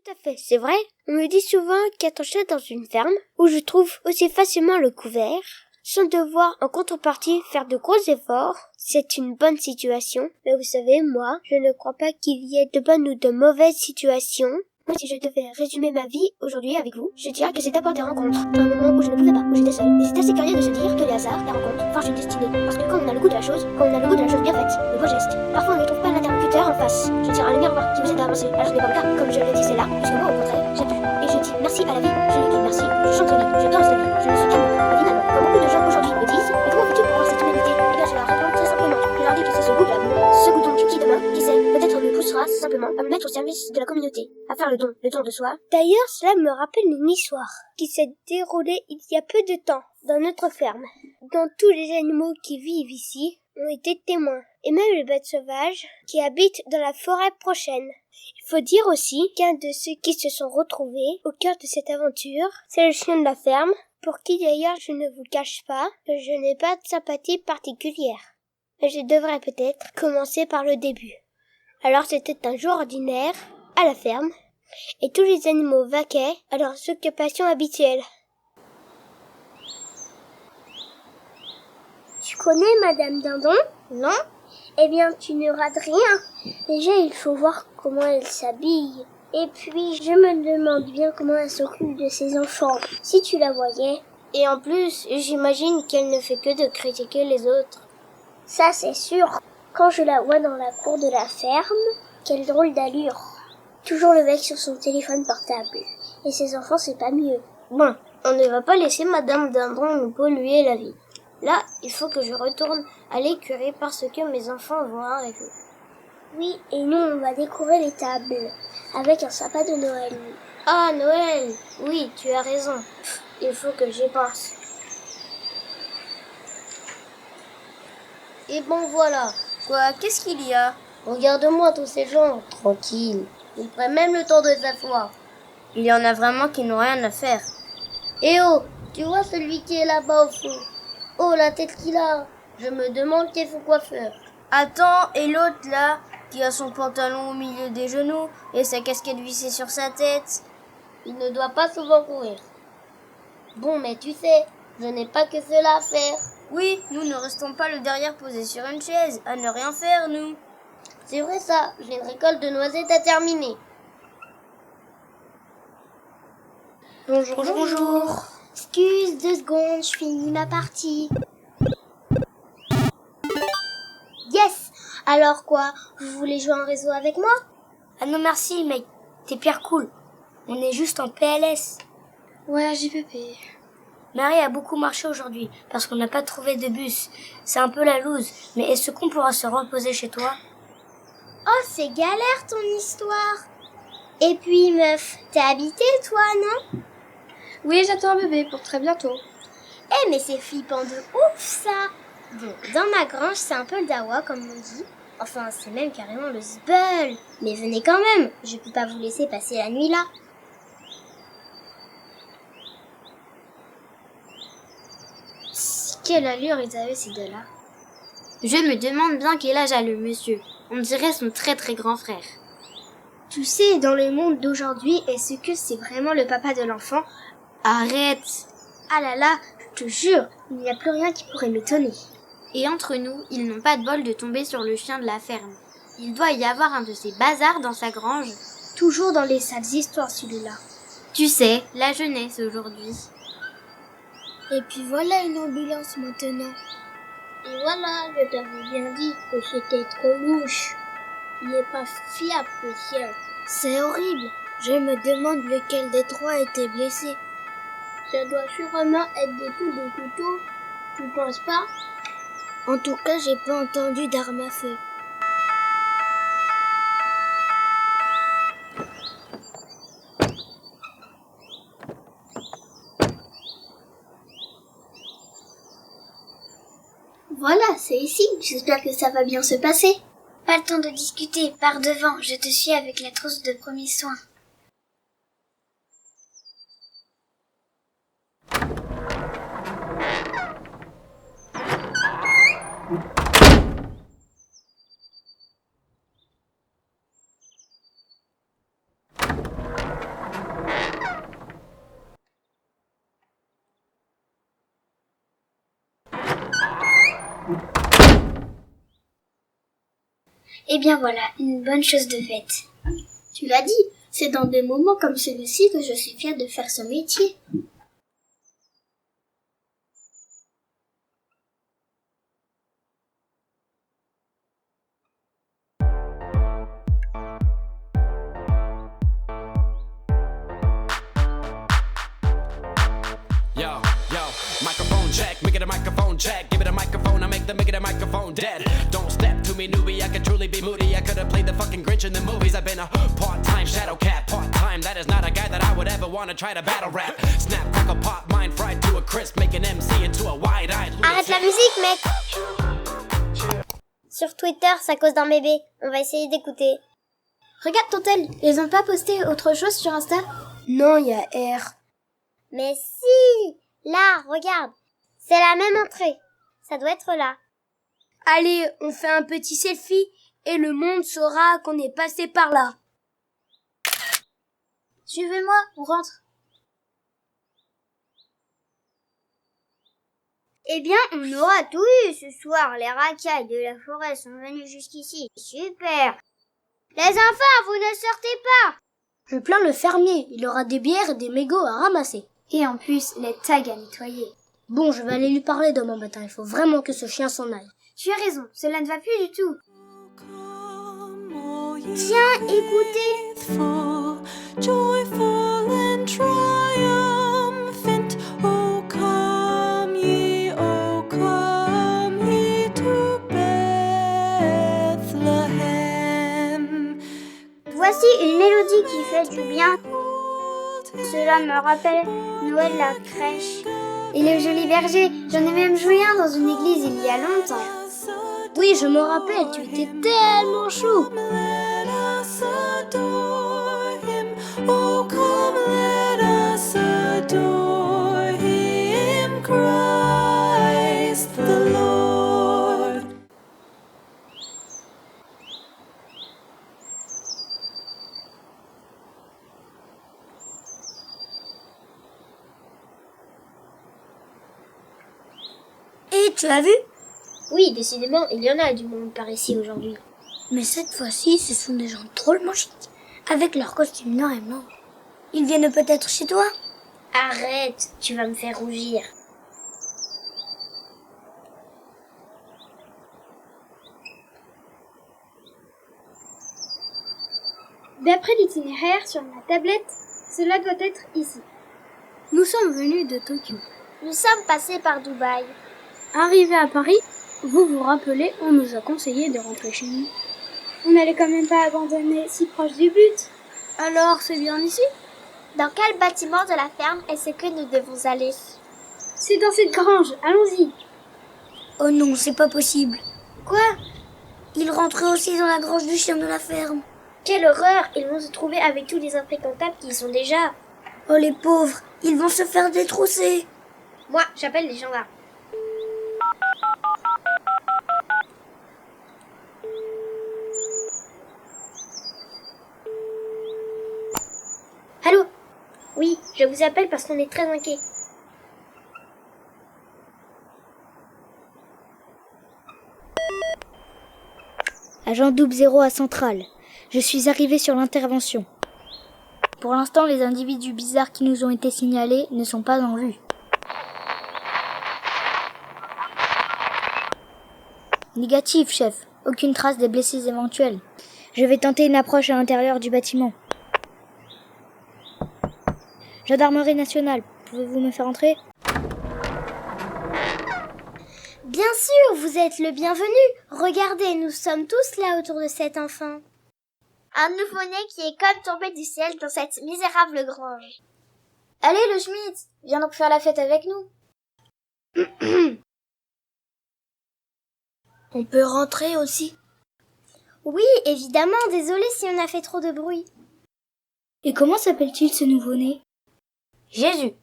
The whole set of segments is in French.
Tout à fait, c'est vrai. On me dit souvent qu'être chef dans une ferme, où je trouve aussi facilement le couvert, sans devoir en contrepartie faire de gros efforts, c'est une bonne situation. Mais vous savez, moi, je ne crois pas qu'il y ait de bonnes ou de mauvaises situations. Moi, si je devais résumer ma vie aujourd'hui avec vous, je dirais que c'est d'abord des rencontres. Un moment où je ne pouvais pas, où j'étais seule. Et c'est assez curieux de se dire que les hasards, les rencontres, forgent une destinée. Parce que quand on a le goût de la chose, quand on a le goût de la chose bien faite, le beau geste, parfois on ne trouve pas l'interlocuteur en face. Je dirais un miroir qui vous aide à avancer. Alors ce n'est pas le cas, comme je le disais là, puisque moi, au contraire, j'ai pu. Et je dis merci à la vie. Je lui dis merci, je chante la vie, je danse la vie, je ne suis qu'amour. Et finalement, comme beaucoup de gens aujourd'hui me disent, mais comment fais-tu pour voir cette humanité? Eh bien, je leur réponds très simplement. Je leur dis que c'est ce goût de l'amour, ce goût donc qui demain, qui sait, peut-être nous poussera simplement à me mettre au service de la communauté, à faire le don de soi. D'ailleurs, cela me rappelle une histoire qui s'est déroulée il y a peu de temps dans notre ferme, dont tous les animaux qui vivent ici ont été témoins, et même les bêtes sauvages qui habitent dans la forêt prochaine. Il faut dire aussi qu'un de ceux qui se sont retrouvés au cœur de cette aventure, c'est le chien de la ferme, pour qui d'ailleurs je ne vous cache pas que je n'ai pas de sympathie particulière. Mais je devrais peut-être commencer par le début. Alors c'était un jour ordinaire, à la ferme, et tous les animaux vaquaient à leurs occupations habituelles. Tu connais Madame Dindon? Non? Eh bien, tu ne rates rien. Déjà, il faut voir comment elle s'habille. Et puis, je me demande bien comment elle s'occupe de ses enfants, si tu la voyais. Et en plus, j'imagine qu'elle ne fait que de critiquer les autres. Ça, c'est sûr. Quand je la vois dans la cour de la ferme, quelle drôle d'allure. Toujours le bec sur son téléphone portable. Et ses enfants, c'est pas mieux. Bon, on ne va pas laisser Madame Dindon nous polluer la vie. Là, il faut que je retourne à l'écurie parce que mes enfants vont arriver. Oui, et nous, on va décorer les tables avec un sapin de Noël. Ah, Noël! Oui, tu as raison. Il faut que j'y pense. Et bon, voilà. Quoi, qu'est-ce qu'il y a? Regarde-moi tous ces gens, tranquilles. Ils prennent même le temps de s'asseoir. Il y en a vraiment qui n'ont rien à faire. Eh oh, tu vois celui qui est là-bas au fond? Oh, la tête qu'il a. Je me demande qui est son coiffeur. Attends, et l'autre là, qui a son pantalon au milieu des genoux et sa casquette vissée sur sa tête? Il ne doit pas souvent courir. Bon, mais tu sais, je n'ai pas que cela à faire. Oui, nous ne restons pas le derrière posé sur une chaise, à ne rien faire, nous. C'est vrai ça, j'ai une récolte de noisettes à terminer. Bonjour. Bonjour. Excuse, 2 secondes, je finis ma partie. Yes! Alors quoi? Vous voulez jouer en réseau avec moi? Ah non merci, mec, t'es pire cool. On est juste en PLS. Ouais, JPP. Marie a beaucoup marché aujourd'hui, parce qu'on n'a pas trouvé de bus. C'est un peu la loose, mais est-ce qu'on pourra se reposer chez toi? Oh, c'est galère ton histoire. Et puis, meuf, t'es habitée, toi, non? Oui, j'attends un bébé pour très bientôt. Eh, mais c'est flippant de ouf, ça. Bon, dans ma grange, c'est un peu le dawa, comme on dit. Enfin, c'est même carrément le zbeul. Mais venez quand même, je peux pas vous laisser passer la nuit là. Quelle allure ils avaient ces deux-là. Je me demande bien quel âge a le monsieur. On dirait son très très grand frère. Tu sais, dans le monde d'aujourd'hui, est-ce que c'est vraiment le papa de l'enfant? Arrête! Ah là là, je te jure, il n'y a plus rien qui pourrait m'étonner. Et entre nous, ils n'ont pas de bol de tomber sur le chien de la ferme. Il doit y avoir un de ces bazars dans sa grange. Toujours dans les sales histoires, celui-là. Tu sais, la jeunesse aujourd'hui. Et puis voilà une ambulance maintenant. Et voilà, je t'avais bien dit que c'était trop louche. Il n'est pas fiable, le chien. C'est horrible. Je me demande lequel des trois était blessé. Ça doit sûrement être des coups de couteau. Tu penses pas? En tout cas, j'ai pas entendu d'arme à feu. Voilà, c'est ici. J'espère que ça va bien se passer. Pas le temps de discuter. Pars devant. Je te suis avec la trousse de premiers soins. Eh bien voilà, une bonne chose de faite. Tu l'as dit, c'est dans des moments comme celui-ci que je suis fière de faire ce métier. Yo, microphone check, make it a microphone check. Give it a microphone, I make it a microphone dead. Don't step to me, newbie, I could truly be moody. I could have played the fucking Grinch in the movies. I've been a part-time shadow cat, part-time. That is not a guy that I would ever want to try to battle rap. Snap, crackle, pop, mind fried to a crisp. Make an MC into a wide-eyed Arrête la musique, mec! Sur Twitter, ça cause d'un bébé. On va essayer d'écouter. Regarde ton tel, ils ont pas posté autre chose sur Insta? Non, il y a R. Mais si! Là, regarde. C'est la même entrée. Ça doit être là. Allez, on fait un petit selfie et le monde saura qu'on est passé par là. Suivez-moi, on rentre. Eh bien, on aura tout eu ce soir. Les racailles de la forêt sont venus jusqu'ici. Super! Les enfants, vous ne sortez pas! Je plains le fermier, il aura des bières et des mégots à ramasser. Et en plus, les tags à nettoyer. Bon, je vais aller lui parler demain matin, il faut vraiment que ce chien s'en aille. Tu as raison, cela ne va plus du tout. Tiens, écoutez! Joyful and triumphant, O come ye to Bethlehem. Voici une mélodie qui fait du bien. Cela me rappelle Noël la crèche. Et le joli berger, j'en ai même joué un dans une église il y a longtemps. Oui, je me rappelle, tu étais tellement chou. Let us adore him. Oh, come, let us adore him, Christ the Lord. Et tu as vu? Oui, décidément, il y en a du monde par ici aujourd'hui. Mais cette fois-ci, ce sont des gens drôlement chics, avec leurs costumes noirs et blancs. Ils viennent peut-être chez toi? Arrête, tu vas me faire rougir. D'après l'itinéraire sur ma tablette, cela doit être ici. Nous sommes venus de Tokyo. Nous sommes passés par Dubaï. Arrivés à Paris, vous vous rappelez, on nous a conseillé de rentrer chez nous. On n'allait quand même pas abandonner si proche du but. Alors, c'est bien ici? Dans quel bâtiment de la ferme est-ce que nous devons aller? C'est dans cette grange, allons-y. Oh non, c'est pas possible. Quoi? Ils rentraient aussi dans la grange du chien de la ferme. Quelle horreur! Ils vont se trouver avec tous les infréquentables qui y sont déjà. Oh les pauvres, ils vont se faire détrousser. Moi, j'appelle les gendarmes. Allô? Oui, je vous appelle parce qu'on est très inquiets. Agent double 0 à Centrale. Je suis arrivé sur l'intervention. Pour l'instant, les individus bizarres qui nous ont été signalés ne sont pas en vue. Négatif, chef. Aucune trace des blessés éventuels. Je vais tenter une approche à l'intérieur du bâtiment. Gendarmerie nationale, pouvez-vous me faire entrer? Bien sûr, vous êtes le bienvenu. Regardez, nous sommes tous là autour de cet enfant. Un nouveau-né qui est comme tombé du ciel dans cette misérable grange. Allez, le Schmitt, viens donc faire la fête avec nous. On peut rentrer aussi? Oui, évidemment, désolé si on a fait trop de bruit. Et comment s'appelle-t-il ce nouveau-né? Jésus.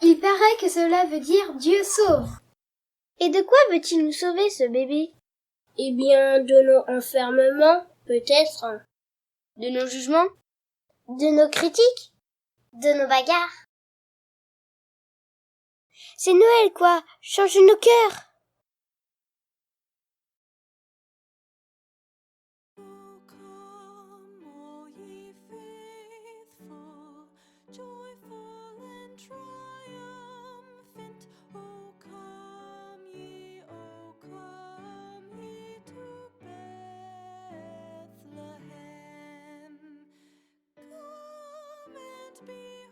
Il paraît que cela veut dire Dieu sauve. Et de quoi veut-il nous sauver, ce bébé? Eh bien, de nos enfermements, peut-être. De nos jugements? De nos critiques? De nos bagarres? C'est Noël, quoi. Change nos cœurs. joyful and triumphant. O come ye to Bethlehem. Come and behold